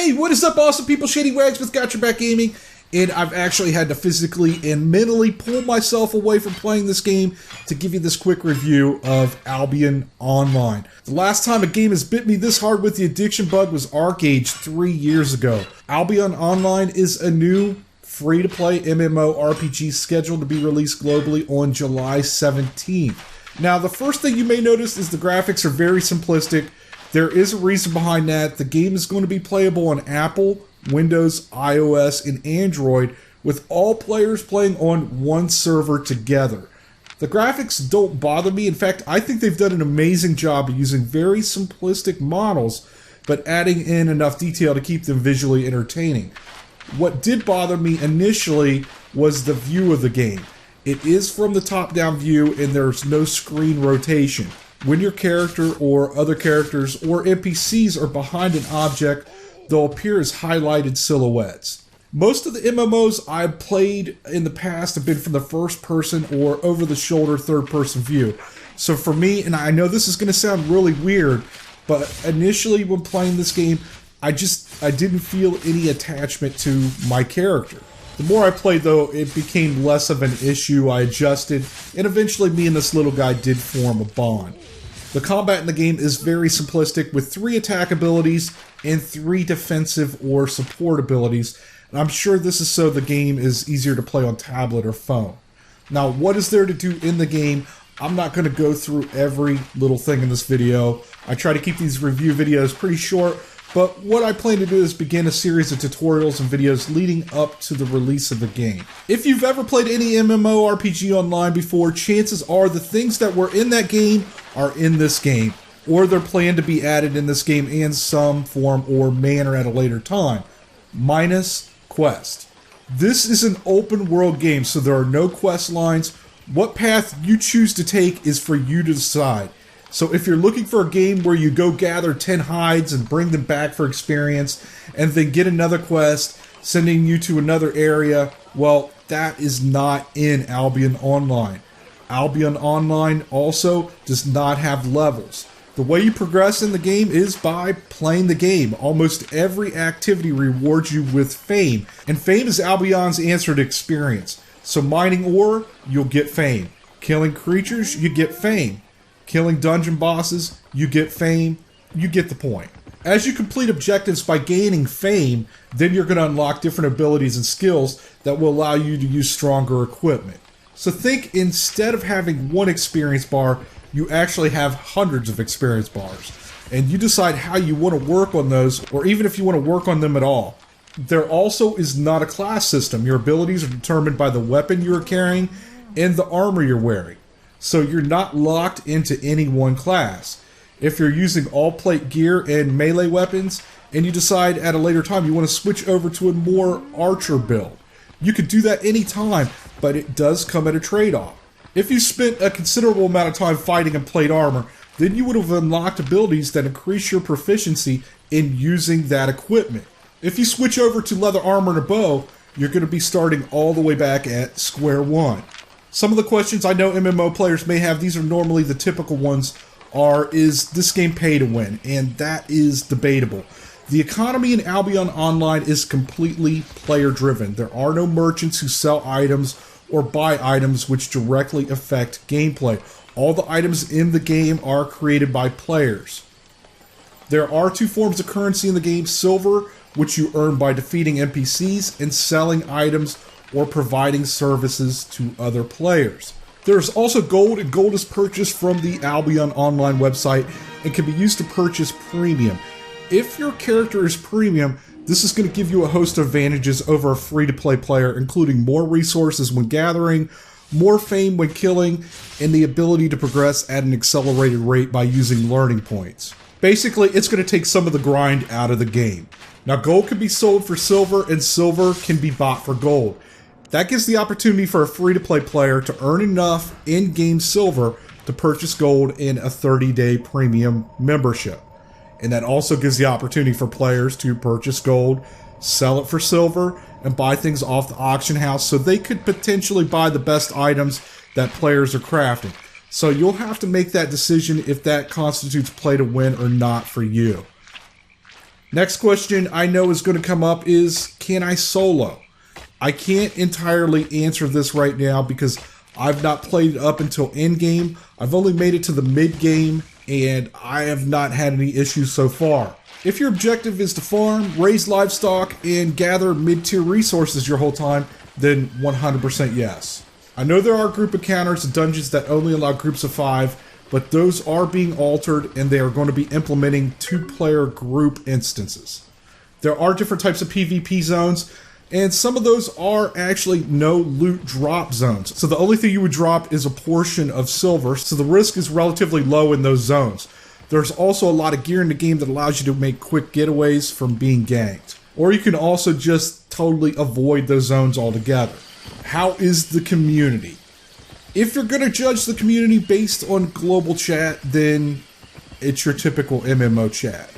Hey, what is up, awesome people? Shady with Got Your Back Gaming, and I've actually had to physically and mentally pull myself away from playing this game to give you this quick review of Albion Online. The last time a game has bit me this hard with the addiction bug was ArcAge 3 years ago. Albion Online is a new free-to-play MMORPG scheduled to be released globally on July 17th. Now, the first thing you may notice is the graphics are very simplistic. There is a reason behind that. The game is going to be playable on Apple, Windows, iOS, and Android, with all players playing on one server together. The graphics don't bother me. In fact, I think they've done an amazing job of using very simplistic models, but adding in enough detail to keep them visually entertaining. What did bother me initially was the view of the game. It is from the top-down view, and there's no screen rotation. When your character or other characters or NPCs are behind an object, they'll appear as highlighted silhouettes. Most of the MMOs I've played in the past have been from the first-person or over-the-shoulder third-person view. So for me, and I know this is going to sound really weird, but initially when playing this game, I didn't feel any attachment to my character. The more I played, though, it became less of an issue. I adjusted, and eventually me and this little guy did form a bond. The combat in the game is very simplistic, with 3 attack abilities and 3 defensive or support abilities, and I'm sure this is so the game is easier to play on tablet or phone. Now, what is there to do in the game? I'm not going to go through every little thing in this video. I try to keep these review videos pretty short, but what I plan to do is begin a series of tutorials and videos leading up to the release of the game. If you've ever played any MMORPG online before, chances are the things that were in that game are in this game, or they're planned to be added in this game in some form or manner at a later time, minus quest. This is an open world game, so there are no quest lines. What path you choose to take is for you to decide. So if you're looking for a game where you go gather 10 hides and bring them back for experience, and then get another quest sending you to another area, well, that is not in Albion Online. Albion Online also does not have levels. The way you progress in the game is by playing the game. Almost every activity rewards you with fame, and fame is Albion's answer to experience. So mining ore, you'll get fame. Killing creatures, you get fame. Killing dungeon bosses, you get fame. You get the point. As you complete objectives by gaining fame, then you're going to unlock different abilities and skills that will allow you to use stronger equipment. So think, instead of having one experience bar, you actually have hundreds of experience bars. And you decide how you want to work on those, or even if you want to work on them at all. There also is not a class system. Your abilities are determined by the weapon you're carrying and the armor you're wearing. So you're not locked into any one class. If you're using all-plate gear and melee weapons, and you decide at a later time you want to switch over to a more archer build, you could do that anytime, but it does come at a trade-off. If you spent a considerable amount of time fighting in plate armor, then you would have unlocked abilities that increase your proficiency in using that equipment. If you switch over to leather armor and a bow, you're going to be starting all the way back at square one. Some of the questions I know MMO players may have, these are normally the typical ones, is this game pay to win? And that is debatable. The economy in Albion Online is completely player driven. There are no merchants who sell items or buy items which directly affect gameplay. All the items in the game are created by players. There are 2 forms of currency in the game: silver, which you earn by defeating NPCs, and selling items or providing services to other players. There's also gold, and gold is purchased from the Albion Online website and can be used to purchase premium. If your character is premium, this is going to give you a host of advantages over a free-to-play player, including more resources when gathering, more fame when killing, and the ability to progress at an accelerated rate by using learning points. Basically, it's going to take some of the grind out of the game. Now, gold can be sold for silver, and silver can be bought for gold. That gives the opportunity for a free-to-play player to earn enough in-game silver to purchase gold in a 30-day premium membership. And that also gives the opportunity for players to purchase gold, sell it for silver, and buy things off the auction house, so they could potentially buy the best items that players are crafting. So you'll have to make that decision if that constitutes play to win or not for you. Next question I know is going to come up is, can I solo? I can't entirely answer this right now because I've not played it up until endgame. I've only made it to the mid-game, and I have not had any issues so far. If your objective is to farm, raise livestock, and gather mid-tier resources your whole time, then 100% yes. I know there are group encounters and dungeons that only allow groups of 5, but those are being altered, and they are going to be implementing 2-player group instances. There are different types of PvP zones, and some of those are actually no loot drop zones. So the only thing you would drop is a portion of silver, so the risk is relatively low in those zones. There's also a lot of gear in the game that allows you to make quick getaways from being ganked. Or you can also just totally avoid those zones altogether. How is the community? If you're going to judge the community based on global chat, then it's your typical MMO chat.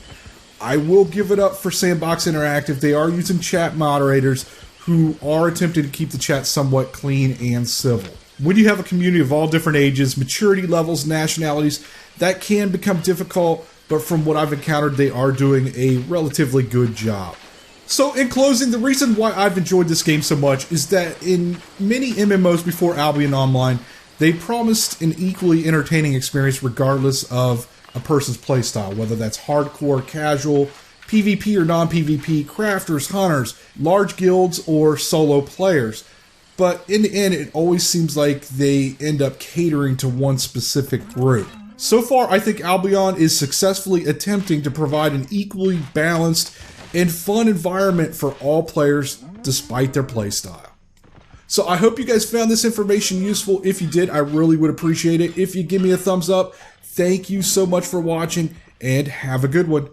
I will give it up for Sandbox Interactive. They are using chat moderators who are attempting to keep the chat somewhat clean and civil. When you have a community of all different ages, maturity levels, nationalities, that can become difficult, but from what I've encountered, they are doing a relatively good job. So in closing, the reason why I've enjoyed this game so much is that in many MMOs before Albion Online, they promised an equally entertaining experience regardless of a person's playstyle, whether that's hardcore, casual, PvP or non-PvP, crafters, hunters, large guilds, or solo players. But in the end, it always seems like they end up catering to one specific group. So far, I think Albion is successfully attempting to provide an equally balanced and fun environment for all players despite their playstyle. So I hope you guys found this information useful. If you did, I really would appreciate it. If you give me a thumbs up, thank you so much for watching, and have a good one.